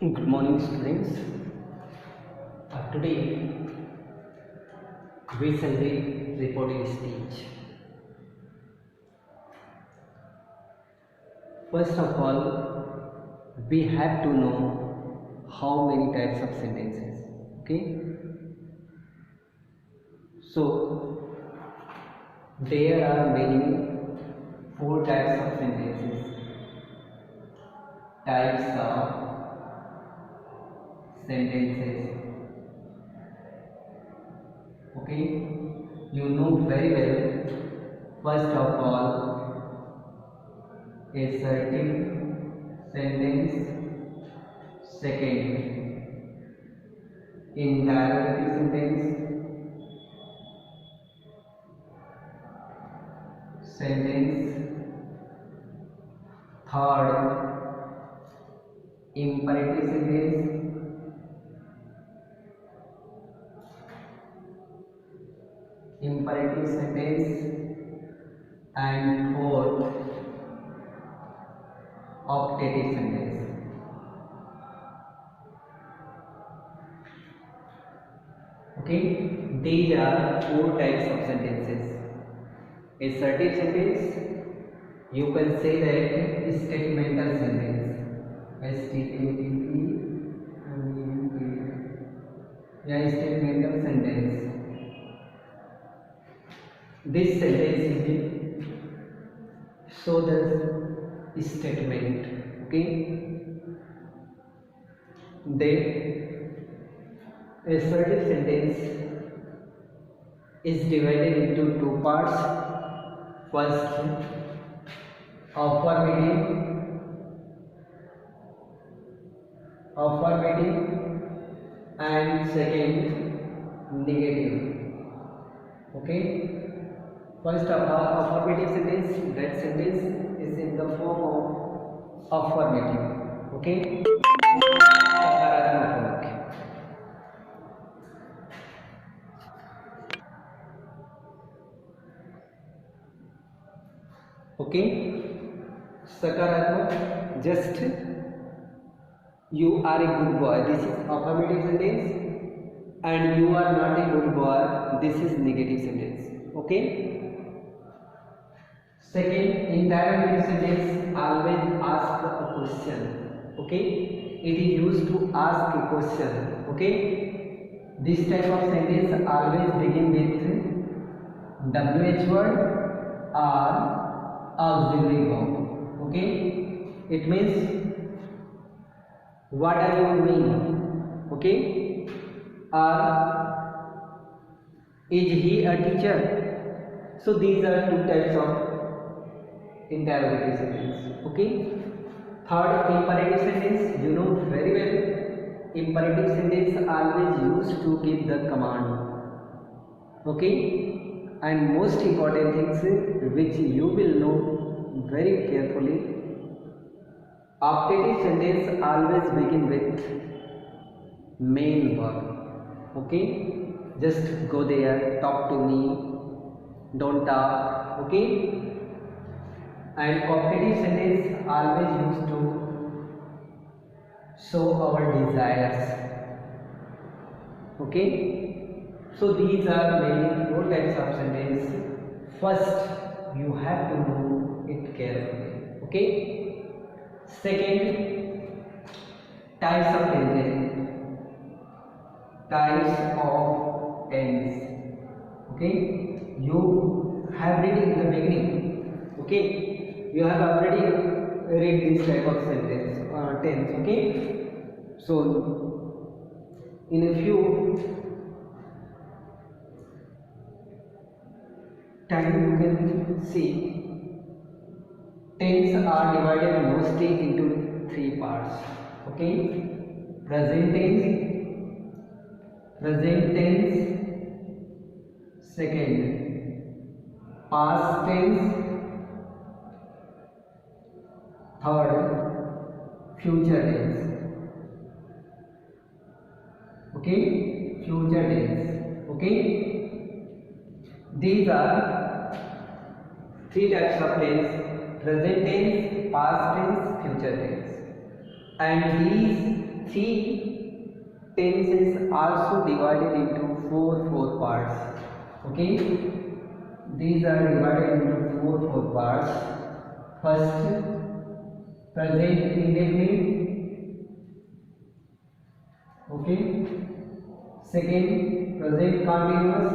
Good morning, students. Today we shall be reporting speech. First of all, we have to know how many types of sentences. Okay, so there are many four types of sentences. Types of sentences. Okay, you know very well. First of all, assertive sentence. Second, interrogative sentence. Third, imperative sentence. And fourth, optative sentence. Okay, these are four types of sentences. Assertive sentence, you can say that statemental sentence. S-T-A-T-E, yeah, statemental sentence. This sentence is so the statement. Okay, then assertive sentence is divided into two parts. First, affirmative, and second, negative. Okay, first of all, affirmative sentence, that sentence is in the form of affirmative. Okay, सकारात्मक वाक्य. Okay, सकारात्मक, just you are a good boy, this is affirmative sentence, and you are not a good boy, this is negative sentence. Okay, second, interrogative sentence always ask a question. Okay, it is used to ask a question. Okay, this type of sentence always begin with WH word or auxiliary verb. Okay, it means what are you mean? Okay, or is he a teacher? So these are two types of interrogative sentence. Okay, third, imperative sentence, you know very well. Imperative sentence always used to give the command. Okay, and most important things which you will know very carefully, optative sentence always begin with main verb. Okay, just go there, talk to me, don't talk. Okay, and optative sentence always used to show our desires. Okay, so these are many four types of sentence. First, you have to know it carefully. Okay, second, types of tense. Types of tense. Okay, you have read in the beginning. Okay, you have already read this type of sentence tense. Okay, so in a few time you can see tense are divided mostly into three parts. Okay, present tense, second, past tense, third, future tense. Okay, future tense. Okay, these are three types of tense: present tense, past tense, future tense. and these three tenses also divided into four parts. Okay, these are divided into four parts. First, present indefinite. Okay, second, present continuous.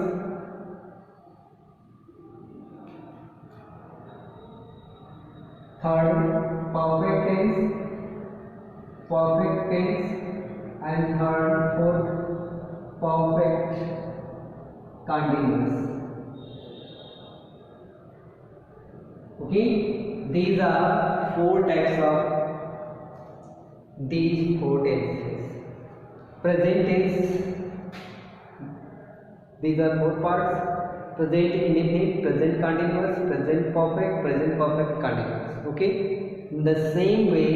Third, perfect tense, and fourth, perfect continuous. Okay, these are four types of these four tenses. Present tense, these are four parts: present indefinite, present continuous, present perfect continuous. Okay, in the same way,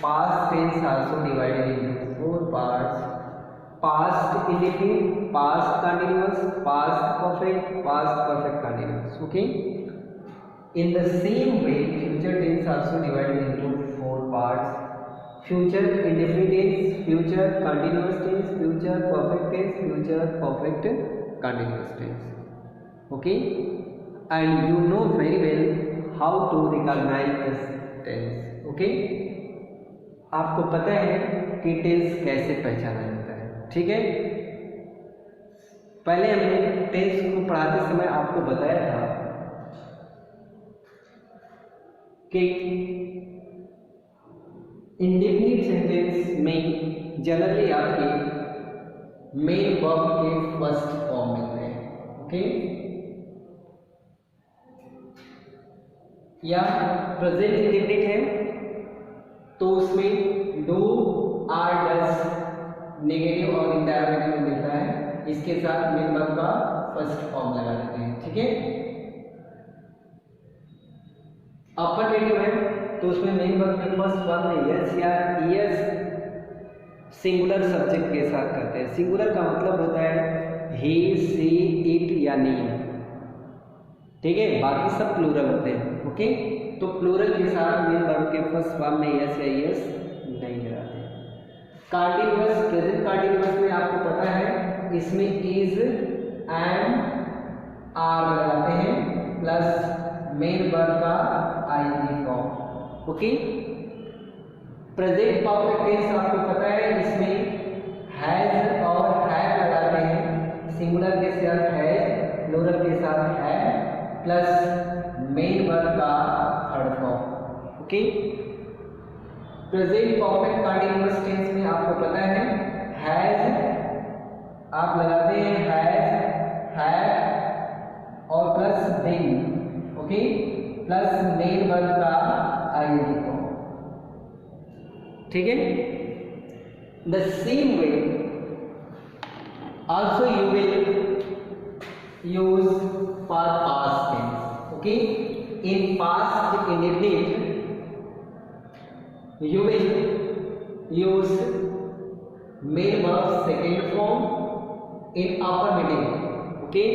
past tense also divided into four parts: past indefinite, past continuous, past perfect continuous. Okay, in the same way, future tense also divided into four parts: future indefinite tense, future continuous tense, future perfect tense, future perfect continuous tense. Okay, and you know very well how to recognize this tense. Okay, आपको पता है कि tense कैसे पहचाना जाता है. ठीक है, पहले हमने टेंस को पढ़ाते समय आपको बताया था कि इंडेफिनिट सेंटेंस में जनरली आपके मेन वर्ब के फर्स्ट फॉर्म मिलते हैं. ओके, या प्रेजेंट इंडेफिनिट है तो उसमें डू, आर, डज नेगेटिव और इंटररोगेटिव में मिलता है. इसके साथ मेन वर्ब का फर्स्ट फॉर्म लगा देते हैं. ठीक है, अफर्मेटिव है तो उसमें मेन वर्ब के फर्स्ट फॉर्म में यस या यस सिंगुलर सब्जेक्ट के साथ करते हैं. सिंगुलर का मतलब होता है ही, सी, इट या नी. ठीक है, बाकी सब प्लूरल होते हैं. ओके, तो प्लूरल के साथ मेन वर्ब के फर्स्ट फॉर्म में यस या यस नहीं लगाते. कंटीन्यूअस, प्रेजेंट कंटीन्यूअस में आपको पता है इसमें इज एंड आर लगाते हैं प्लस मेन वर्ब का ING form. Okay, present perfect tense आपको पता है इसमें हैज और हैव लगाते हैं. सिंगुलर के साथ हैज, प्लूरल के साथ हैव प्लस मेन वर्ब का third form. Okay, present perfect continuous tense में आपको पता है हैज आप लगाते हैं हैज, हैव और plus been. Okay, plus main verb का आईएनजी फॉर्म. ठीक है, the same way also you will use for past tense. Okay, in past indefinite you will use main verb second form in affirmative. Okay,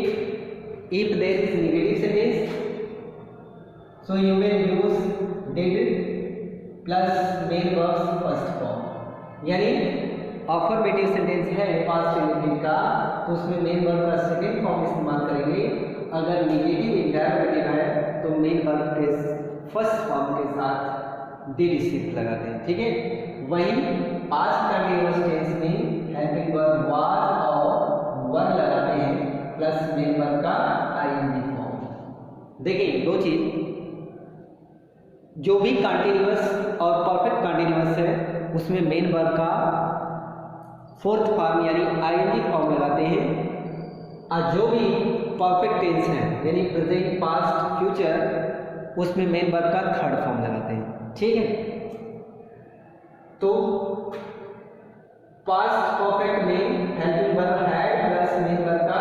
if there is negative sentence so you will use did plus main verbs first form. यानी affirmative sentence है past indefinite का तो उसमें main verb का second form इस्तेमाल करेंगे. अगर negative interrogative है तो मेन वर्ब के फर्स्ट फॉर्म के साथ डिड शिफ्ट लगाते हैं. ठीक है, वही पास्ट कंटीन्यूअस टेंस में हेल्पिंग वर्ब वाज और वर लगाते हैं प्लस मेन वर्ब का आईएनजी फॉर्म. देखिए दो चीज, जो भी कंटीन्यूअस और परफेक्ट कंटीन्यूअस है उसमें मेन वर्ब का फोर्थ फॉर्म यानी आईएनजी फॉर्म लगाते हैं. और जो भी परफेक्ट टेंस है यानी प्रेजेंट, पास्ट, फ्यूचर उसमें मेन वर्ब का थर्ड फॉर्म लगाते हैं. ठीक है, तो पास्ट परफेक्ट में helping verb had plus main verb का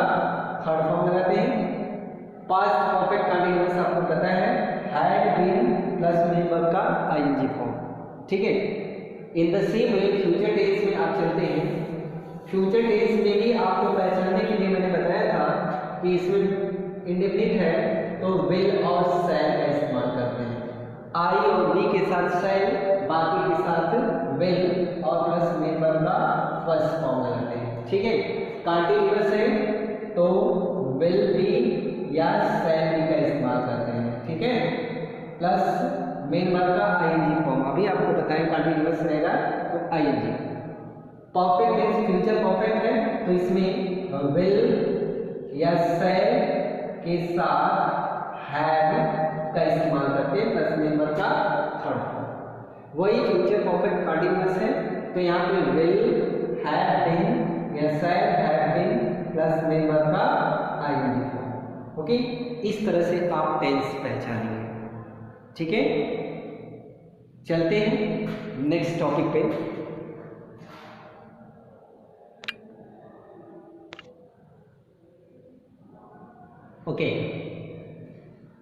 थर्ड फॉर्म लगाते हैं. पास्ट परफेक्ट कंटीन्यूअस आपको पता है had been plus main verb का आईएनजी फॉर्म. ठीक है, in the same way future tense में आप चलते हैं. फ्यूचर टेंस में भी आपको पहचानने के लिए मैंने बताया था कि इसमें इंडेफिनिट है तो विल और शैल का इस्तेमाल करते हैं. आई और बी के साथ शैल, बाकी के साथ कंटीन्यूअस है तो विल बी या शैल बी का इस्तेमाल करते हैं, ठीक है, प्लस मेन वर्ब का आईएनजी फॉर्म। अभी आपको बताएं कंटीन्यूअस रहेगा तो ING. Perfect tense future perfect है तो इसमें विल या शैल के साथ हैव का इस्तेमाल करते हैं प्लस मेन वर्ब का थर्ड फॉर्म। वही फ्यूचर परफेक्ट कंटीन्यूअस है तो यहाँ पे विल हैव बीन या shall have been plus main verb का आईएनजी फॉर्म। ओके, इस तरह से आप टेंस पहचानेंगे, ठीक है। चलते हैं नेक्स्ट टॉपिक पे। ओके,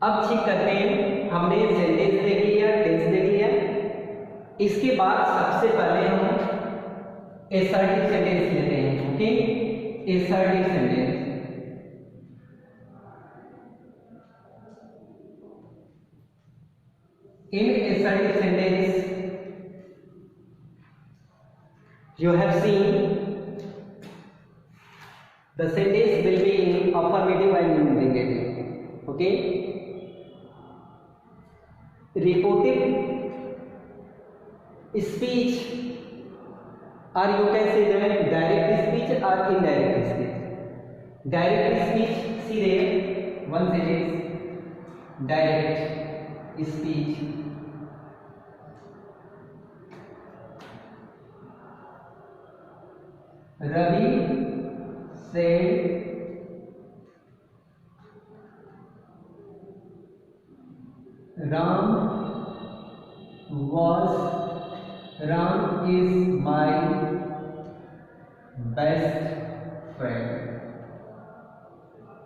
अब चेक करते हैं, हमने सेंटेंस देख लिया, टेंस देख लिया। इसके बाद सबसे पहले हम एसर्टिव सेंटेंस लेते हैं। Okay, assertive sentence. In assertive sentence, you have seen the sentence will be in affirmative and negative. Okay, reported speech, or you can say that direct speech or indirect speech. Direct speech, see there one sentence, direct speech, Ravi said Ram is my best friend.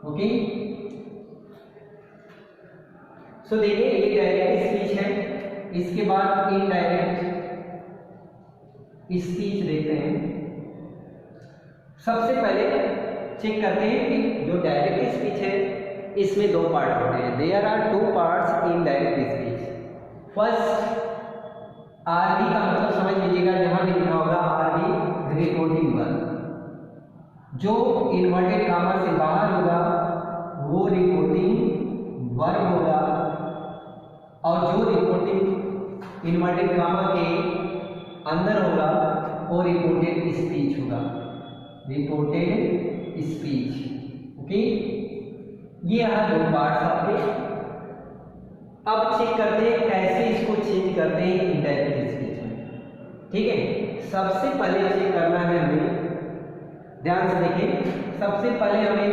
Okay, सो देखिए ये direct speech है। इसके बाद indirect speech देखते हैं। सबसे पहले check करते हैं कि जो डायरेक्ट स्पीच है इसमें दो पार्ट होते हैं। There are two parts in direct speech. First, RB का मतलब समझ लीजिएगा, जहां भी लिखा होगा आरबी रिपोर्टिंग वर्ब, जो इन्वर्टेड कामा से बाहर होगा वो रिपोर्टिंग वर्ब होगा, और जो रिपोर्टिंग इन्वर्टेड कामा के अंदर होगा वो रिपोर्टेड स्पीच होगा, रिपोर्टेड स्पीच। ओके, ये यहाँ दो पार्ट्स आपके। अब चेक करते हैं कैसे इसको चेंज करते हैं इनडायरेक्ट स्पीच में, ठीक है। सबसे पहले चेक करना है हमें, ध्यान से देखिए, सबसे पहले हमें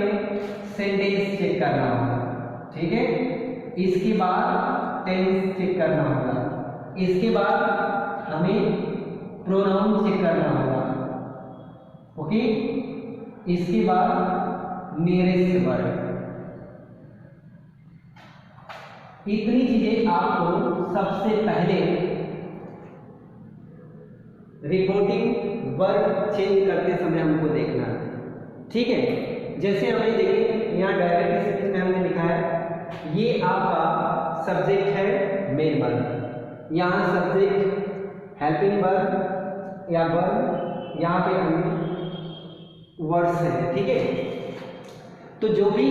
सेंटेंस चेक करना होगा, ठीक है। इसके बाद टेंस चेक करना होगा, इसके बाद हमें प्रोनाउन चेक करना होगा। ओके, इसके बाद नियरेस्ट वर्ड। इतनी चीजें आपको सबसे पहले रिपोर्टिंग वर्ब चेंज करते समय हमको देखना है, ठीक है। जैसे हमें देखिए यहाँ डायरेक्ट स्पीच में हमने लिखा है ये आपका सब्जेक्ट है मेन वर्ब, यहाँ सब्जेक्ट हेल्पिंग वर्ब या वर्ब, यहाँ पे अन्य वर्ड्स हैं, ठीक है। तो जो भी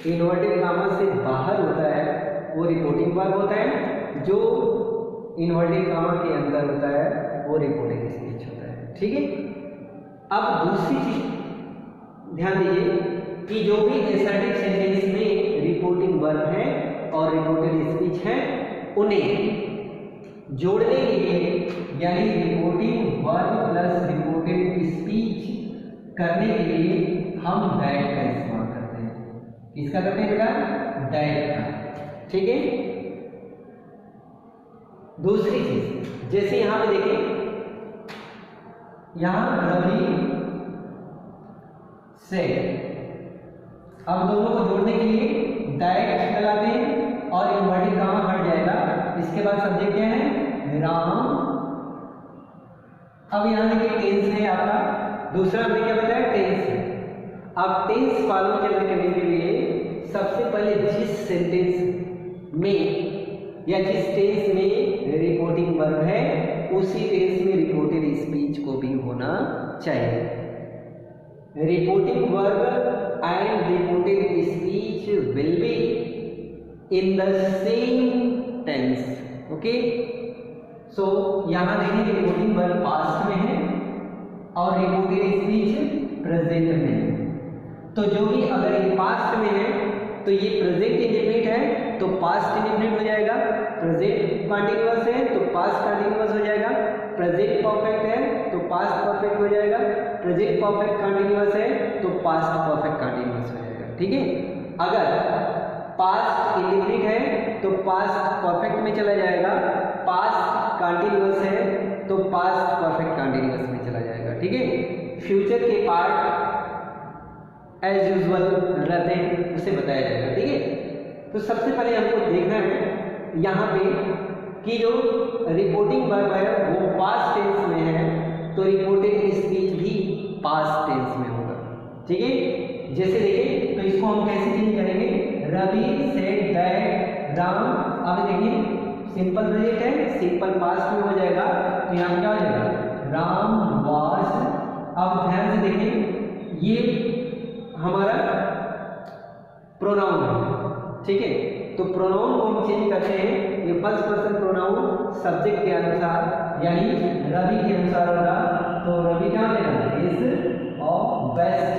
इन्वर्टेड कामा से बाहर होता है वो रिपोर्टिंग वर्ब होता है, जो इन्वर्टेड कामा के अंदर होता है वो रिपोर्टिंग स्पीच होता है, ठीक है। अब दूसरी चीज ध्यान दीजिए कि जो भी एसर्टिव सेंटेंस में रिपोर्टिंग वर्ब है और रिपोर्टेड स्पीच है उन्हें जोड़ने के लिए, यानी reporting verb plus reported speech करने के लिए हम दैट का इस्तेमाल करते हैं। किसका करते हैं बेटा? दैट का, ठीक है। दूसरी चीज, जैसे यहां पे देखिए, यहां रवि से, अब दोनों को जोड़ने के लिए दैट लगाते हैं और इन्वर्टेड कामा हट जाएगा। इसके बाद सब्जेक्ट क्या है? राम। अब यहां देखिए टेंस है आपका, दूसरा हमने क्या बताया? टेंस है। अब टेंस फॉलो करने के लिए सबसे पहले जिस सेंटेंस में या जिस टेंस में रिपोर्टिंग वर्ब है उसी टेंस में रिपोर्टेड स्पीच को भी होना चाहिए। reporting verb and reported speech will be in the same tense. Okay, so यहाँ देखिए रिपोर्टिंग वर्ब पास्ट में है और रिपोर्टेड स्पीच प्रेजेंट में है। तो जो भी अगर ये पास्ट में है तो ये प्रेजेंट इंडेफिनिट है तो पास्ट इंडेफिनिट हो जाएगा, प्रेजेंट कंटीन्यूअस है तो पास्ट कंटीन्यूअस हो जाएगा, प्रेजेंट परफेक्ट है तो पास्ट परफेक्ट हो जाएगा, प्रेजेंट परफेक्ट कंटीन्यूअस है तो पास्ट परफेक्ट कंटीन्यूअस हो जाएगा। ठीक है, अगर पास्ट इंडेफिनिट है तो पास्ट परफेक्ट में चला जाएगा, पास्ट कंटीन्यूअस है तो पास्ट परफेक्ट कंटीन्यूअस में चला जाएगा। ठीक है, फ्यूचर के पार्ट एज यूजुअल रहते हैं उसे बताया जाएगा। ठीक है, तो सबसे पहले हमको देखना है यहाँ पे कि जो रिपोर्टिंग वर्ब है वो पास्ट टेंस में है तो रिपोर्टेड स्पीच भी पास्ट टेंस में होगा। ठीक है, जैसे देखिए तो इसको हम कैसे चेंज करेंगे, रवि सेड दैट राम, अब देखिए सिंपल प्रेजेंट है, सिंपल पास्ट में हो जाएगा तो यहाँ क्या हो जाएगा, राम वाज। अब ध्यान से देखिए ये हमारा प्रोनाउन है। ठीक है, तो प्रोनाउन को हम चेंज करते हैं, ये फर्स्ट पर्सन प्रोनाउन सब्जेक्ट के अनुसार यानी रवि के अनुसार होगा तो रवि क्या हो जाएगा, इज और बेस्ट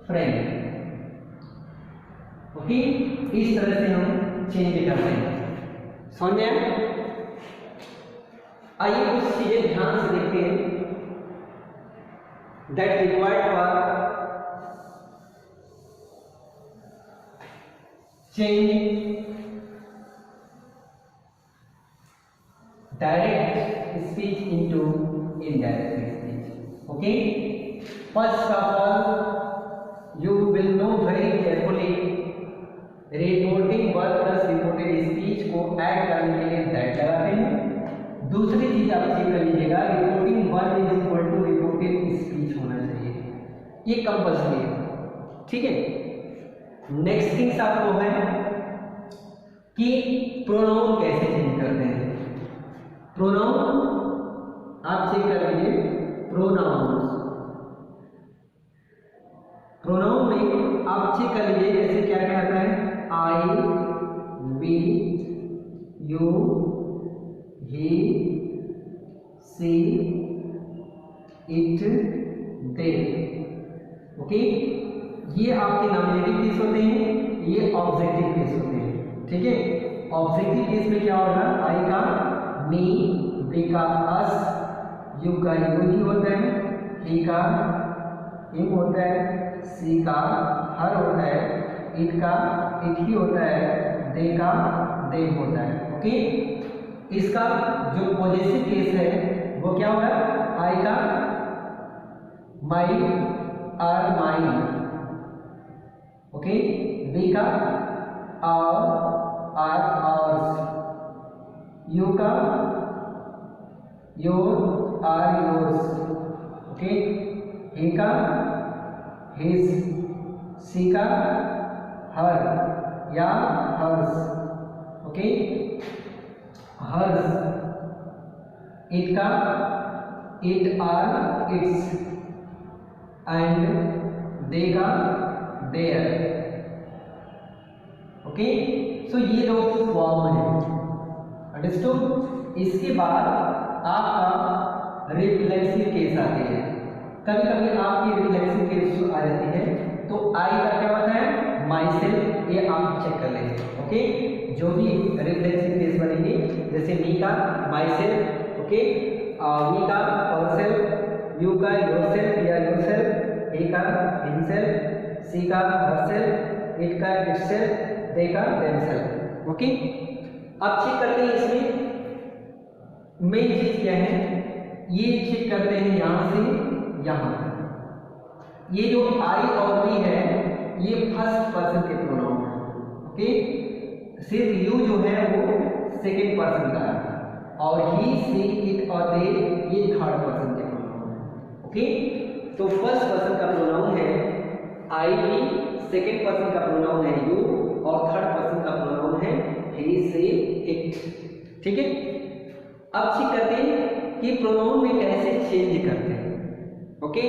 फ्रेंड। ओके, इस तरह से हम चेंज करते हैं। समझ में आया? आइए कुछ चीजें ध्यान से देखते हैं that required for change direct speech into indirect speech. Okay, first of all you will know very carefully reporting verb plus reported speech को ऐड करने के लिए दैट लगाते हैं। दूसरी चीज आप चेक कर लीजिएगा, reporting verb is equal to reported speech होना चाहिए, ये कंपल्सरी है। ठीक है, नेक्स्ट थिंग्स आपको है कि प्रोनाउन कैसे चेंज करते हैं। प्रोनाउन आप चेक कर लीजिए, प्रोनाउन में आप चेक कर लीजिए जैसे क्या क्या आता है, I, we, you, he, she, it, they. Okay, ये आपके नॉमिनेटिव केस होते हैं, ये ऑब्जेक्टिव केस होते हैं। ठीक है, ऑब्जेक्टिव केस में क्या होगा, आई का मी, वी का अस, यू का यू ही होता है, ही का हिम होता है, सी का हर होता है, इट का इट ही होता है, दे का दे होता है। ओके, इसका जो पॉजिटिव केस है वो क्या होगा, आई का my or mine. Okay, we का आर आवर्स, यू का your or yours. Okay, he का हिज, सी का हर या हर्स। ओके, हर्स, इट का it or its and they का देयर। ओके, सो ये दो फॉर्म है, अंडरस्टूड। इसके बाद आपका रिफ्लेक्सिव केस आते हैं। कभी कभी आपकी रिफ्लेक्सिव केस जो आ जाती है तो आई का क्या होता है, माई सेल्फ, ये आप चेक कर लेंगे। ओके, जो भी रिफ्लेक्सिव केस बनेंगे जैसे मी का माई सेल्फ, ओके, वी का अवर सेल्फ, यू का योर सेल्फ या योर सेल्फ, ही का हिमसेल्फ, सी का हर सेल्फ, इट का इट सेल्फ, दे का देम सेल्फ। ओके, अब चेक करते हैं इसमें मेन चीज क्या है, ये चेक करते हैं यहां से यहां। ये जो आई और वी है ये फर्स्ट पर्सन के प्रोनाउन है। ओके, सिर्फ यू जो है वो सेकंड पर्सन का है और ही, सी, इट और दे ये थर्ड पर्सन के प्रोनाउन है। ओके, तो फर्स्ट पर्सन का प्रोनाउन है आई, वी, सेकंड पर्सन का प्रोनाउन है यू और थर्ड पर्सन का प्रोनाउन है ही, सी, इट। ठीक है, अब चेक करते हैं कि प्रोनाउन में कैसे चेंज करते हैं। Okay,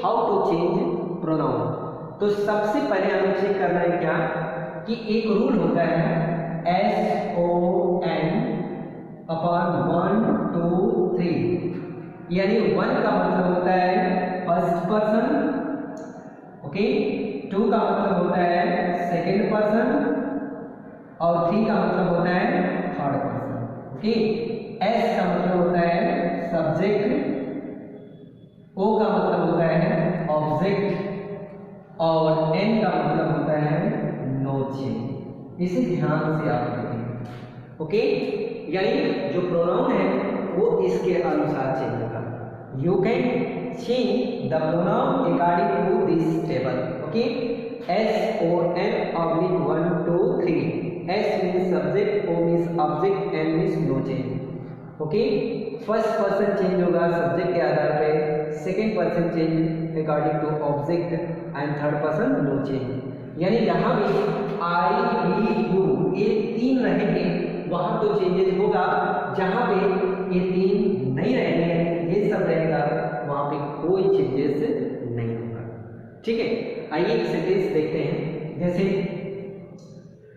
how to change pronoun. तो सबसे पहले हमें चेक करना है क्या कि एक रूल होता है SON अपॉन 1 2 3, यानी 1 का मतलब होता है फर्स्ट पर्सन, ओके, 2 का मतलब होता है सेकंड पर्सन और 3 का मतलब होता है थर्ड पर्सन। ओके, S का मतलब होता है सब्जेक्ट, O का मतलब होता है ऑब्जेक्ट और N का मतलब होता है नो चेंज। इसे ध्यान से आप देखें। ओके, यानी जो प्रोनाउन है वो इसके अनुसार चेंज होगा। You can change the pronoun according to this table. Okay, SON oblique 1 2 3, S means subject, O means object, N means no change। Okay, first person change होगा सब्जेक्ट के आधार पे, second person change according to object and third person no change. यानी जहां भी आई we you ये 3 रहेंगे वहां तो चेंजेस होगा, जहां पे ये 3 नहीं रहेंगे ये सब रहेगा वहां पे कोई चेंजेस नहीं होगा। ठीक है, आइए एक सेंटेंस देखते हैं। जैसे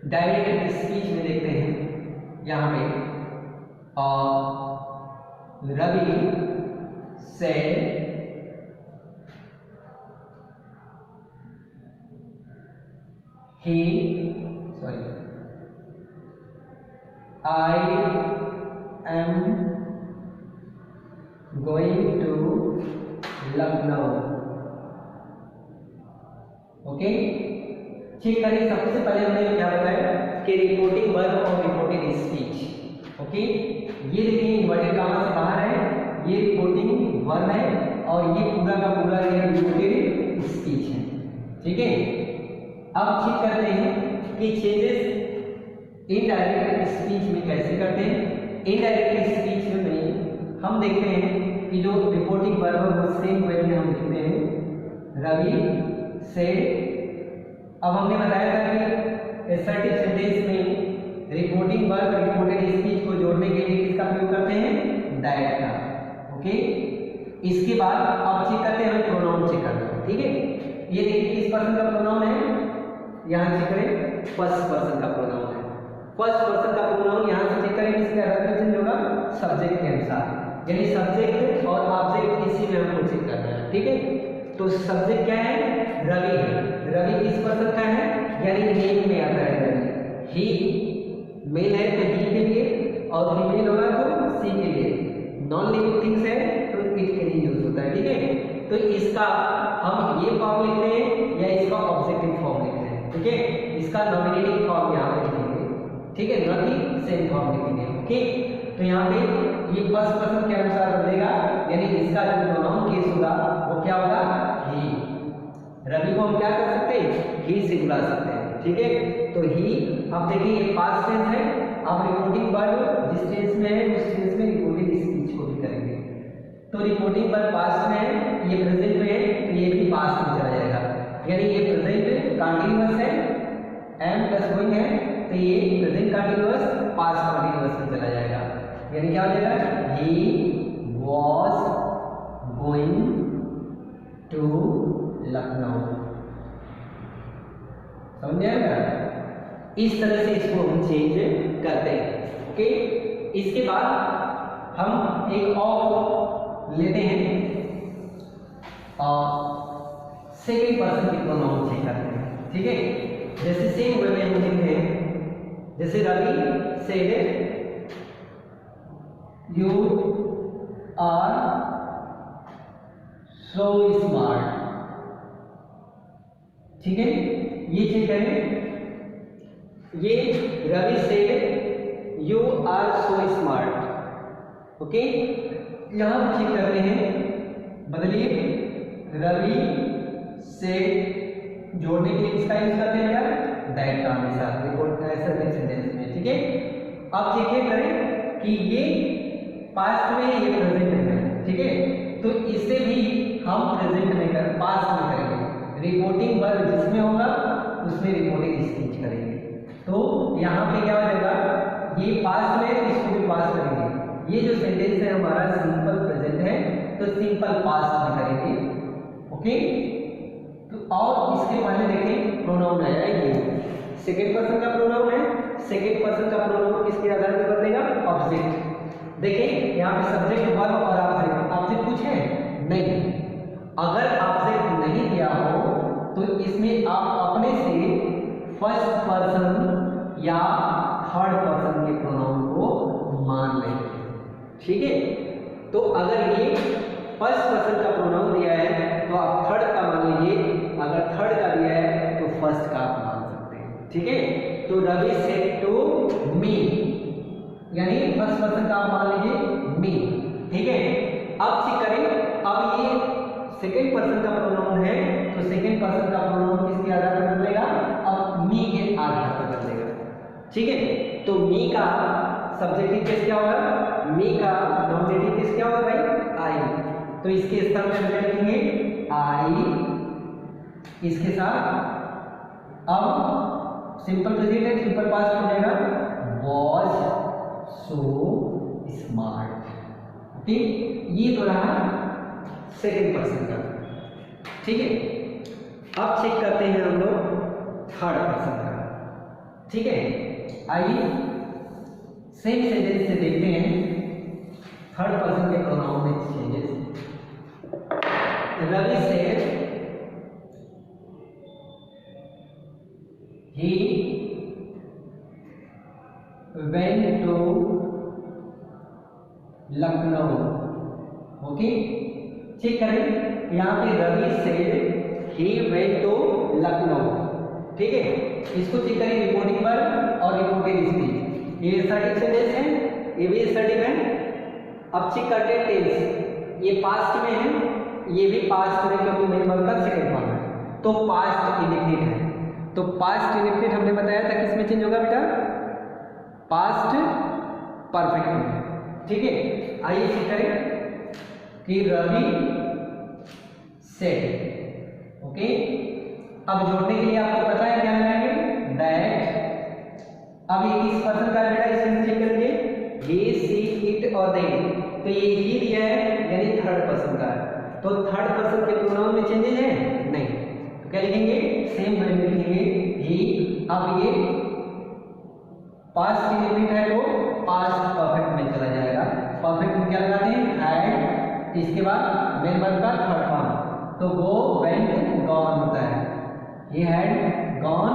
डायरेक्ट स्पीच में देखते हैं यहाँ पे, Ravi said I am going to Lucknow। Okay, check करें। सबसे पहले हमने क्या बताया कि रिपोर्टिंग वर्ब और रिपोर्टिंग स्पीच। ओके, ये देखिए इन्वर्टेड कॉमा से बाहर है, ये रिपोर्टिंग वर्ब है और ये पूरा का पूरा ये रिपोर्टेड स्पीच है। ठीक है, अब चेक करते हैं कि चेंजेस इनडायरेक्ट स्पीच में कैसे करते हैं। इनडायरेक्ट स्पीच में हम देखते हैं कि जो रिपोर्टिंग वर्ब है वो सेम वे में हम लिखते हैं, रवि सेड। अब हमने बताया था कि असर्टिव सेंटेंस में रिपोर्टिंग वर्ब रिपोर्टेड स्पीच को जोड़ने के लिए किसका प्रयोग करते हैं, दैट का। ओके, इसके बाद अब चेक करते हैं, हमें प्रोनाउन चेक करना है। ठीक है, ये देखिए किस पर्सन का प्रोनाउन है, यहाँ चेक करें फर्स्ट पर्सन का प्रोनाउन है। फर्स्ट पर्सन का प्रोनाउन यहाँ से चेक करें किसके आधार पर चेंज होगा, सब्जेक्ट के अनुसार, यानी सब्जेक्ट और ऑब्जेक्ट इसी में हमको चेक करना है। ठीक है, तो सब्जेक्ट क्या है, रवि है। रवि किस पर्सन का है, यानी नेम में आता है रवि। ही मेल है तो ही के लिए और फीमेल होगा तो सी के लिए। नॉन लिविंग थिंग्स है तो इट के लिए यूज होता है। ठीक है, तो इसका हम ये फॉर्म लिखते हैं या इसका ऑब्जेक्टिव फॉर्म लिखते हैं। ठीक है, इसका नॉमिनेटिव फॉर्म यहाँ पे लिखेंगे। ठीक है, न कि सेम फॉर्म लिखेंगे। ओके, तो यहाँ पे ये फर्स्ट पर्सन के अनुसार बदलेगा, यानी इसका जो प्रोनाउन केस होगा वो क्या होगा, ही। रवि को हम क्या कर सकते हैं, ही से बुला सकते हैं। ठीक है, तो ही, अब देखिए ये पास्ट टेंस है। अब रिपोर्टिंग वर्ब जिस टेंस में है उस टेंस में रिपोर्टिंग स्पीच को भी करेंगे। तो रिपोर्टिंग वर्ब पास्ट में है, ये प्रेजेंट में है तो ये भी पास्ट में चला जाएगा, यानी ये प्रेजेंट कंटीन्यूअस है, एम प्लस गोइंग है तो ये प्रेजेंट कंटीन्यूअस पास्ट कंटीन्यूअस में चला जाएगा। यानी क्या हो जाएगा, he was going to Lucknow. समझ आएगा, इस तरह से इसको हम चेंज करते हैं। ओके, इसके बाद हम एक और लेते हैं और सेकंड पर्सन की प्रोनाउन चेक करते हैं। ठीक है, जैसे सेम वे में हम लिखते हैं, जैसे Ravi said you are so smart. ठीक है, ये चेक करें, ये Ravi said you are so smart. Okay, यहां हम चेक करते हैं, बदलिए रवि से जोड़ने के लिए किसका यूज करते हैं यार, दैट का हमेशा रिपोर्ट ऐसा सेंटेंस में। ठीक है, अब चेक करें कि ये पास्ट में ये प्रेजेंट में। ठीक है, तो इसे भी हम प्रेजेंट में कर पास्ट में करेंगे। रिपोर्टिंग वर्ब जिसमें होगा उसमें रिपोर्टिंग स्पीच करेंगे। तो यहाँ पे क्या हो जाएगा, ये पास्ट में तो इसको भी पास्ट करेंगे। ये जो सेंटेंस है हमारा सिंपल प्रेजेंट है तो सिंपल पास्ट में करेंगे। ओके। तो और इसके पहले देखें प्रोनाउन आया ये सेकंड पर्सन का प्रोनाउन है। सेकंड पर्सन का प्रोनाउन किसके आधार पर बदलेगा? ऑब्जेक्ट। देखिए यहाँ पे सब्जेक्ट वर्ब और ऑब्जेक्ट, ऑब्जेक्ट कुछ है नहीं। अगर ऑब्जेक्ट नहीं दिया हो तो इसमें आप अपने से फर्स्ट पर्सन या थर्ड पर्सन के प्रोनाउन को मान लेंगे, ठीक है। तो अगर ये फर्स्ट पर्सन का प्रोनाउन दिया है तो आप थर्ड का मान लीजिए, अगर थर्ड का दिया है तो फर्स्ट का आप मान सकते हैं, ठीक है। तो रवि सेड टू मी, यानी फर्स्ट पर्सन का आप मान लीजिए मी, ठीक है। अब चेक करें, अब ये सेकंड पर्सन का प्रोनाउन है तो सेकंड पर्सन का प्रोनाउन किसके आधार पर बदलेगा? अब मी के आधार पर बदलेगा, ठीक है। तो मी का सब्जेक्टिव केस क्या होगा? मी का नॉमिनेटिव केस क्या होगा भाई? आई। तो इसके स्थान पर हम लिखेंगे आई, इसके साथ अब सिंपल प्रेजेंट है, सिंपल पास्ट हो जाएगा वॉज सो स्मार्ट, ठीक। ये तो रहा सेकंड पर्सन का, ठीक है। अब चेक करते हैं हम लोग थर्ड पर्सन का, ठीक है। आइए सेम सेंटेंस से देखते हैं थर्ड पर्सन के प्रोनाउन में changes. Ravi said he went to Lucknow, okay. Check करें यहाँ पे Ravi said he went to Lucknow, ठीक है। इसको चेक करें रिपोर्टिंग पर और रिपोर्टेड स्पीच, ये सर्टिक सेंटेंस है, ये भी सर्टिक है। अब चेक करते हैं टेंस, ये पास्ट में है, ये भी पास्ट में क्योंकि मेन वर्ब का सेकंड फॉर्म है, तो पास्ट इंडेफिनिट है। तो पास्ट इंडेफिनिट हमने बताया था किसमें चेंज होगा बेटा? पास्ट परफेक्ट में, ठीक है। आइए चेक करें कि रवि सेड, ओके। अब जोड़ने के लिए आपको पता है क्या लगाएंगे? दैट। अब ये किस पर्सन का है बेटा? इसमें चेक करेंगे ही, सी, इट और दे, तो ये ही दिया है यानी थर्ड पर्सन का है। तो थर्ड पर्सन के प्रोनाउन में चेंजेस है नहीं, तो क्या लिखेंगे? सेम वे में लिखेंगे ही। अब ये पास्ट इंडेफिनिट है तो पास्ट परफेक्ट में चला जाएगा। परफेक्ट में क्या लगाते हैं? हैड, इसके बाद मेन वर्ब का थर्ड फॉर्म, तो वो वेंट गॉन होता है, he had gone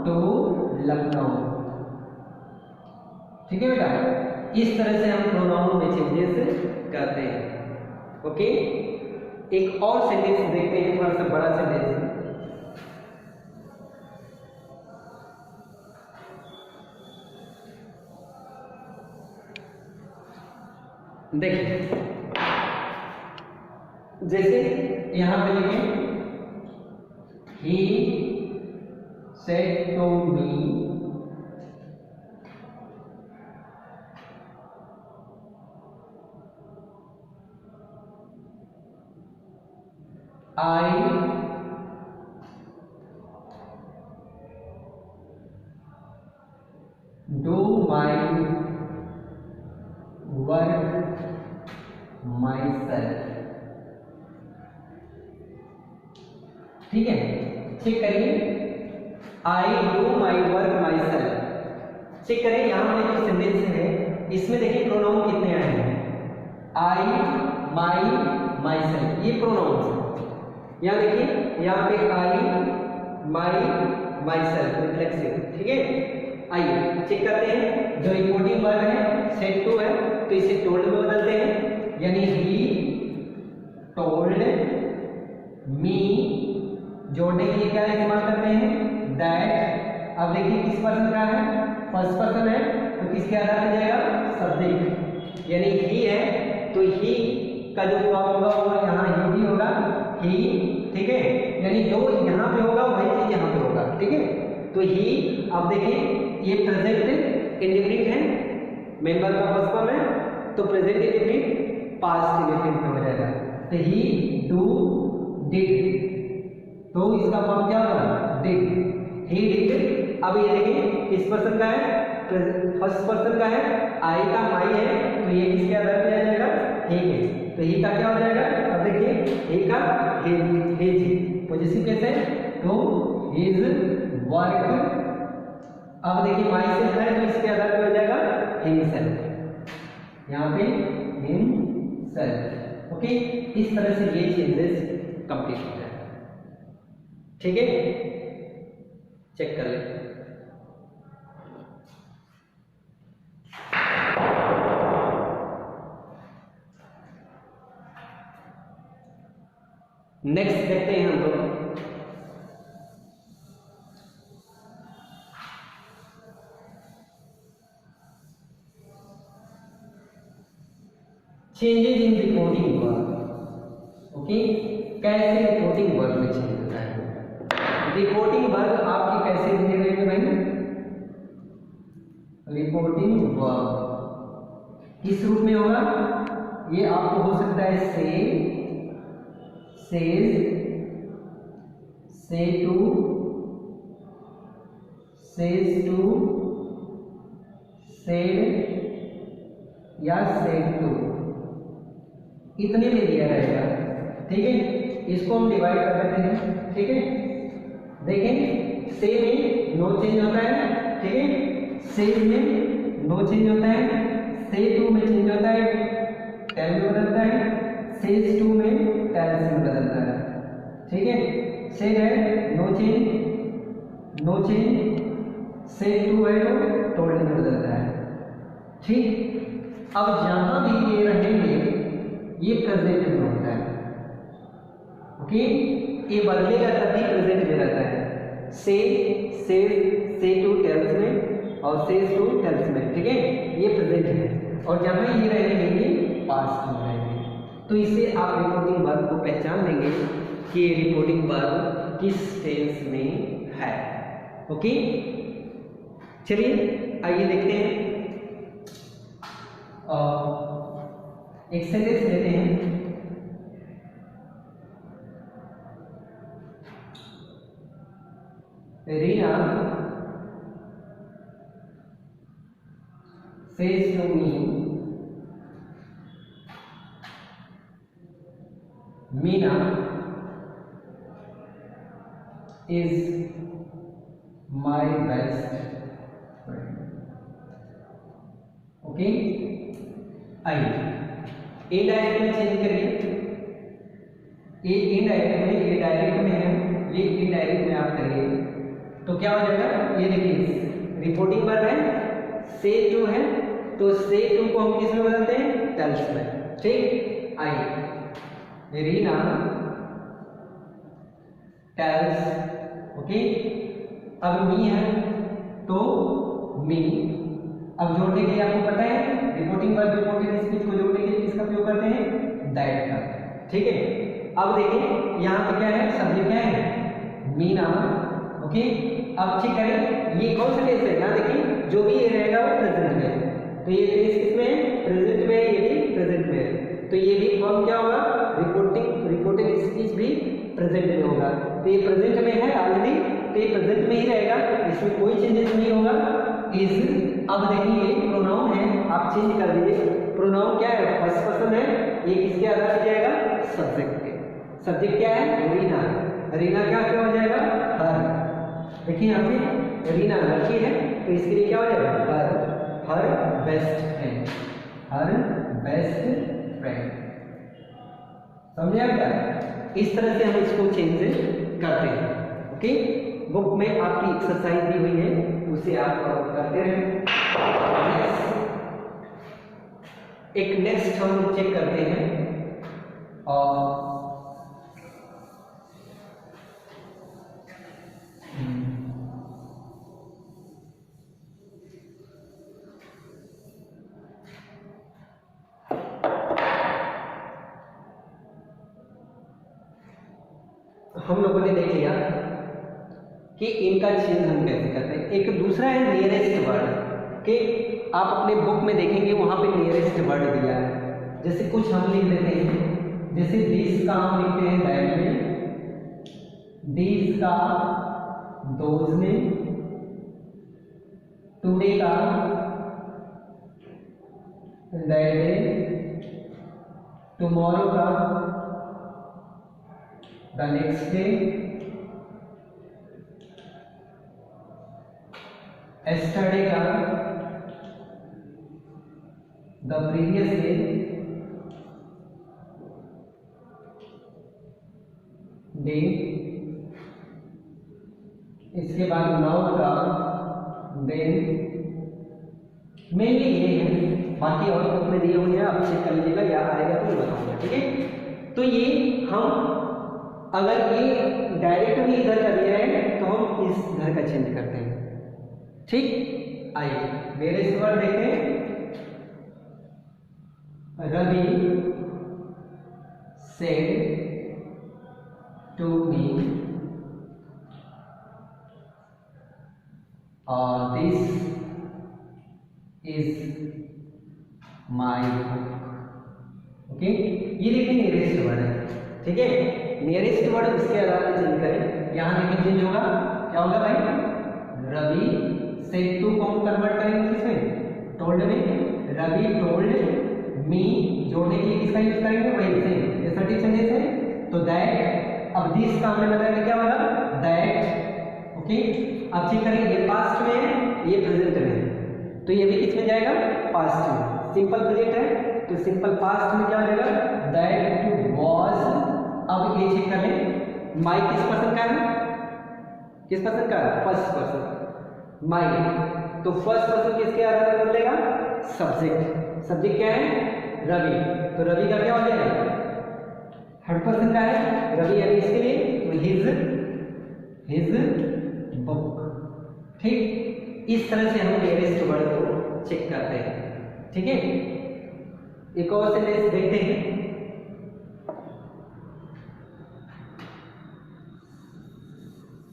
to Lucknow, ठीक है बेटा। इस तरह से हम प्रोनाउन में चेंजेस करते हैं, ओके। एक और सेंटेंस देखते हैं, थोड़ा सा बड़ा सेंटेंस है। देखिए जैसे यहां पे लिखें he said to me I do my work myself, ठीक है। चेक करिए I do my work myself. Check करें यहाँ वाले जो सेंटेंस है इसमें देखिए प्रोनाउन कितने आए हैं? आई, माई, माई सेल्फ, ये प्रोनाउन है। यहाँ देखिए यहाँ पे आई, माई, माई सेल्फ रिफ्लेक्सिव, ठीक है। आइए चेक करते हैं, जो रिपोर्टिंग वर्ब है सेड टू है तो इसे टोल्ड में बदलते हैं, यानी ही टोल्ड मी। जोड़ने के लिए क्या इस्तेमाल करते हैं? दैट। अब देखिए किस पर्सन का है? फर्स्ट पर्सन है तो किसके आधार पर जाएगा? सब्जेक्ट, यानी ही है तो ही का जो फॉर्म होगा वो यहाँ ही भी होगा, ही, ठीक है। यानी जो यहाँ पे होगा वही चीज यहाँ पे होगा, ठीक है। तो ही, अब देखिए ये प्रेजेंट इंडेफिनिट है, मेन वर्ब का फर्स्ट फॉर्म है तो प्रेजेंट इंडेफिनिट पास्ट इंडेफिनिट में हो जाएगा। तो ही, डू, डिड, तो इसका फॉर्म क्या होगा? Did, he did. अब ये देखिए किस पर्सन का है? फर्स्ट पर्सन का है, आई का माई है तो ये किसके आधार पे आ जाएगा? ही के, तो ही का क्या हो जाएगा? अब देखिए ही का ही, हिज, पॉजेसिव कैसे टू हिज वर्क। अब देखिए माई सेल्फ है तो इसके आधार पे हो जाएगा हिमसेल्फ, यहाँ पे हिमसेल्फ। ओके, इस तरह से ये चेंजेस कंप्लीट होता है। ठीक है, चेक कर ले। नेक्स्ट देखते हैं हम लोग changes in reporting verb. Okay, कैसे रिपोर्टिंग वर्ब में चेंज होता है। रिपोर्टिंग वर्ब आपकी कैसे दिए रहेंगे भाई, रिपोर्टिंग वर्ब किस रूप में होगा, ये आपको हो सकता है से, सेज, से टू, सेज टू, सेड या सेड टू, इतने में दिया रहेगा। ठीक है, इसको हम डिवाइड कर देते हैं। ठीक है, देखें से में नो चेंज होता है। ठीक है, सेज में नो चेंज होता है, से टू में चेंज होता है, टेल में बदलता है, सेज टू में टेल्स में बदलता है। ठीक है, सेड है no change, no change, says to है तो टोल्ड में बदलता है। ठीक, अब जहां भी ये रहेंगे ये प्रेजेंट में होता है। ओके, ये बदलेगा तभी प्रेजेंट में रहता है। से टू टेल्स में और सेज टू टेल्स में। ठीक है, ये प्रेजेंट है, और जहां ये रहेंगे ये पास्ट में रहेंगे। तो इससे आप रिपोर्टिंग वर्ब को पहचान लेंगे कि ये रिपोर्टिंग वर्ब किस टेंस में है। ओके, चलिए आइए देखते हैं, एक सेंटेंस लेते हैं। Reena says to me, Meena is my best friend. Okay, आइए इनडायरेक्ट में चेंज करिए। ये इनडायरेक्ट में, ये डायरेक्ट में है, ये इनडायरेक्ट में आप करिए तो क्या हो जाएगा। ये देखिए रिपोर्टिंग वर्ब है, से टू है, तो से टू को हम किस में बदलते हैं, टेल्स में। ठीक, आइए रीना टेल्स। ओके, अब मी है तो मी। अब जोड़ने के लिए आपको पता है रिपोर्टिंग वर्ब रिपोर्टेड स्पीच को जोड़ने के लिए किसका उपयोग करते हैं, दैट का। ठीक है, अब देखिए यहाँ पे क्या है, सब्जेक्ट क्या है, मीना। ओके, अब चेक करें ये कौन सा टेंस है, यहाँ देखिए जो भी ये रहेगा वो प्रेजेंट में है, तो ये टेंस किसमें है, प्रेजेंट में, ये भी प्रेजेंट में है, तो ये भी फॉर्म क्या होगा, रिपोर्टेड स्पीच भी प्रेजेंट में होगा। तो ये प्रेजेंट में है ऑलरेडी, तो ये प्रेजेंट में ही रहेगा, इसमें कोई चेंजेस नहीं होगा। इज, अब देखिए प्रोनाउन है, आप चेंज कर दीजिए। प्रोनाउन क्या है, फर्स्ट पर्सन है, ये किसके आधार पर जाएगा, सब्जेक्ट के। सब्जेक्ट क्या है, रीना। रीना क्या हो जाएगा, हर। देखिए यहाँ पे रीना लड़की है तो इसके लिए क्या हो जाएगा, her best friend, her best friend. समझे आप क्या, इस तरह से हम इसको चेंज करते हैं। ओके, बुक में आपकी एक्सरसाइज दी हुई है, उसे आप करते रहें। एक नेक्स्ट हम लोग चेक करते हैं, और हम लोगों ने देख लिया कि इनका चेंज हम कैसे करते हैं। एक दूसरा है नियरेस्ट वर्ड, कि आप अपने बुक में देखेंगे वहां पे नियरेस्ट वर्ड दिया है। जैसे कुछ हम लिख देते हैं, जैसे दिस का हम लिखते हैं दैट में, दिस का दोज में, टुडे का दैट डे, टुमारो का द नेक्स्ट डे, एस्टरडे का द प्रीवियस डे, डे, इसके बाद नाउ का देन, मेनली ये है, बाकी और बुक में दिए हुए हैं, आप चेक कर लीजिएगा, या आएगा तो बताऊंगा, ठीक है। तो ये हम अगर ये डायरेक्ट भी इधर कर दिया है तो हम इस घर का चेंज करते हैं, ठीक। आइए मेरे इस वर्ड देखें, Ravi said to me this is my book, okay. ये देखिए नियरेस्ट वर्ड है, ठीक है। नियरेस्ट वर्ड उसके आधार पर चेंज करें, यहाँ लेकिन चेंज होगा, क्या होगा भाई, रवि से टू को हम कन्वर्ट करेंगे किसमें, टोल्ड में, रवि टोल्ड मी, जोड़ने के लिए किसका यूज करेंगे, वही से एसर्टिव सेंटेंस है तो दैट। अब दिस का हमने बताया क्या होगा, दैट, ओके। अब चेक करेंगे, ये पास्ट में है, ये प्रेजेंट में है, तो ये भी किस में जाएगा, पास्ट में। सिंपल प्रेजेंट है तो सिंपल पास्ट में क्या हो जाएगा, दैट वाज। अब ये चेक कर लें, माई किस पर्सन का है, किस पर्सन का है, फर्स्ट पर्सन, माई। तो फर्स्ट पर्सन किसके आधार पर बदलेगा, सब्जेक्ट। सब्जेक्ट क्या है, रवि, तो रवि का क्या हो जाएगा, थर्ड पर्सन का है, रवि यानी इसके लिए तो हिज बुक, ठीक। इस तरह से हम नियरेस्ट वर्ड को चेक करते हैं, ठीक है। एक और सेंटेंस देखते हैं,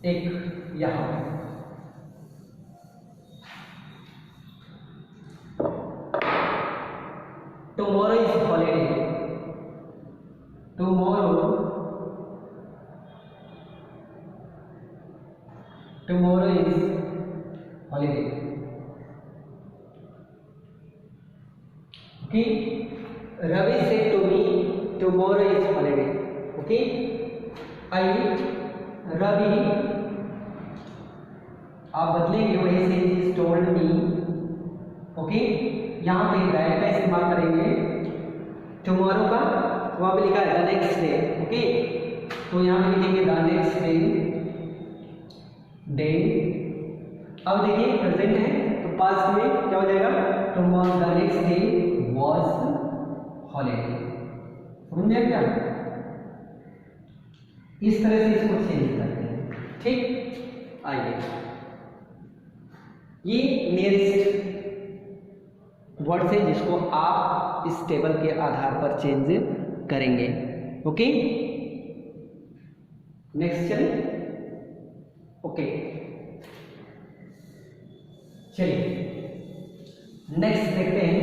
एक यहां tomorrow is holiday, tomorrow is holiday, okay. Ravi said to me tomorrow is holiday, okay. I Ravi, आप बदलेंगे वही से इज टोल्ड मी, ओके। यहाँ पे दैट का इस्तेमाल करेंगे, टुमारो का वहाँ पे लिखा है द नेक्स्ट डे, ओके। तो यहाँ पे लिखेंगे द नेक्स्ट डे। अब देखिए प्रेजेंट है तो पास्ट में क्या हो जाएगा, tomorrow the next day was holiday, समझ में क्या। इस तरह से इसको चेंज करते हैं, ठीक। आइए ये नियरेस्ट वर्ड है जिसको आप इस टेबल के आधार पर चेंज करेंगे, ओके। नेक्स्ट चलिए, ओके। चलिए नेक्स्ट देखते हैं,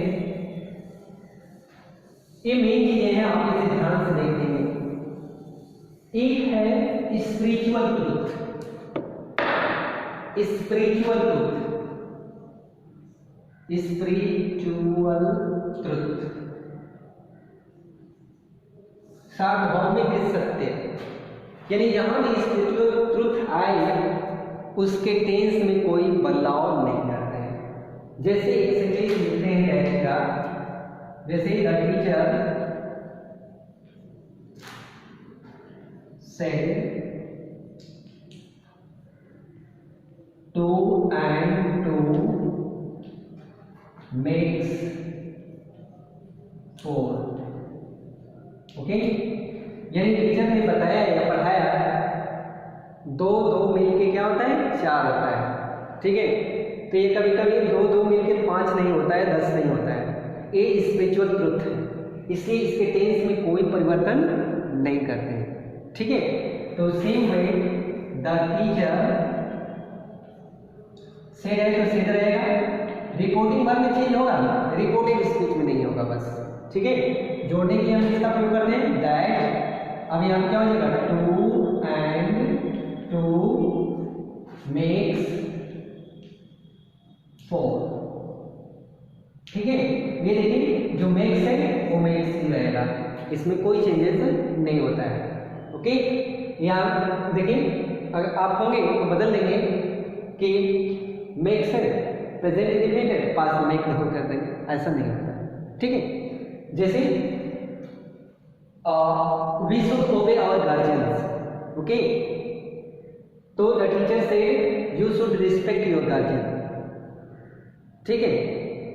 ये मेन चीजें हैं, आप इसे ध्यान से देखेंगे। एक है spiritual truth, spiritual truth, spiritual truth, सार्वभौमिक सत्य, यानी जहां भी स्पिरिचुअल ट्रुथ आए उसके टेंस में कोई बदलाव नहीं करते हैं। जैसे एक सेंटेंस लिखते हैं डैश का, जैसे the teacher said two and two makes 4, okay. यानी टीचर ने बताया या पढ़ाया, दो मिलके क्या होता है, 4 होता है, ठीक है। तो ये कभी कभी दो मिलके 5 नहीं होता है, 10 नहीं होता है। ये स्पिरिचुअल ट्रुथ है, इसलिए इसके टेंस में कोई परिवर्तन नहीं करते हैं, ठीक है। तो same way the teacher said है तो सेड रहेगा, रिपोर्टिंग वर्ब में चेंज होगा, रिपोर्टिंग स्पीच में नहीं होगा, बस, ठीक है। जोड़ने के लिए हम किसका प्रयोग करते हैं, दैट। अब यहाँ क्या हो जाएगा, टू एंड टू मेक्स 4, ठीक है। ये देखिए जो मेक्स है वो मेक्स ही रहेगा, इसमें कोई चेंजेस नहीं होता है, ओके। यहाँ देखिए अगर आप होंगे तो बदल देंगे कि मेक से प्रेजेंट इंडिपेंडेंट पास में मेक नहीं कर देंगे, ऐसा नहीं होता, ठीक है। जैसे we should obey our guardians, okay, तो the teacher says you should respect your guardian, ठीक है।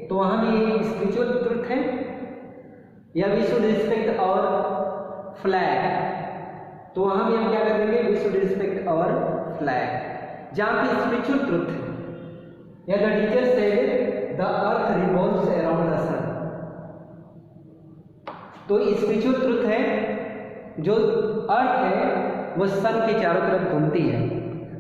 तो वहां भी स्पिरिचुअल ट्रुथ है। या we should respect our flag, तो वहां भी हम क्या कर देंगे, we should respect our flag, जहां पे स्पिरिचुअल ट्रुथ है। या the teacher said the earth revolves around the sun, तो स्पिरिचुअल ट्रुथ है जो अर्थ है वो सन के चारों तरफ घूमती है,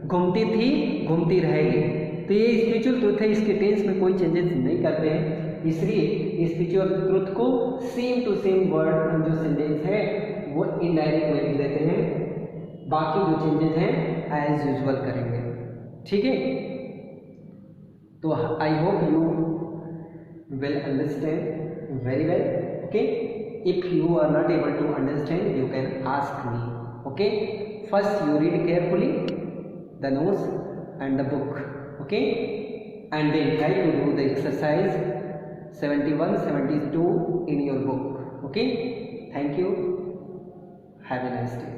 घूमती थी, घूमती रहेगी। तो ये स्पिरिचुअल ट्रुथ है, इसके टेंस में कोई चेंजेस नहीं करते हैं, इसलिए स्पिरिचुअल ट्रुथ को सेम टू सेम वर्ड जो सेंटेंस है वो इनडायरेक्ट में लिख देते हैं, बाकी जो चेंजेस हैं एज यूजुअल करेंगे, ठीक है। तो I hope you will understand very well, okay. If you are not able to understand, you can ask me, okay. First you read carefully the notes and the book, okay, and then try to do the exercise 71 72 in your book, okay. Thank you, have a nice day.